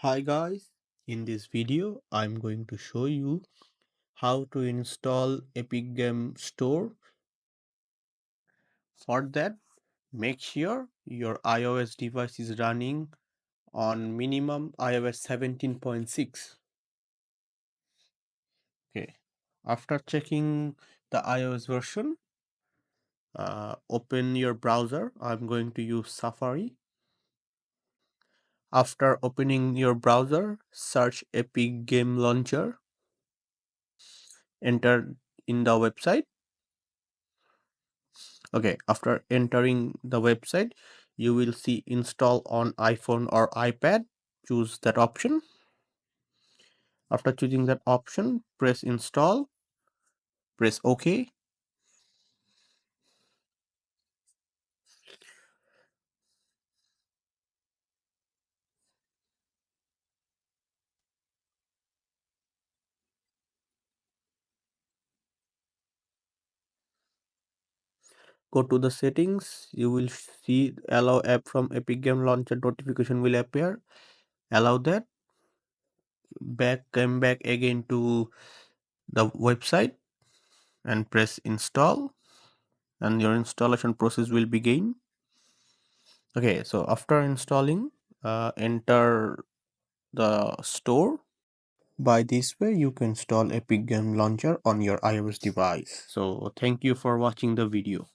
Hi guys, in this video I'm going to show you how to install Epic Game Store. For that, make sure your iOS device is running on minimum iOS 17.6. Okay. After checking the iOS version, open your browser. I'm going to use Safari. After opening your browser, search Epic Game Launcher. Enter in the website. Okay, after entering the website, you will see install on iPhone or iPad. Choose that option. After choosing that option, press install, press OK. Go to the settings. You will see allow app from Epic Game Launcher notification will appear. Allow that. Come back again to the website and press install, and your installation process will begin. Okay, so after installing, enter the store. By this way, you can install Epic Game Launcher on your iOS device. So thank you for watching the video.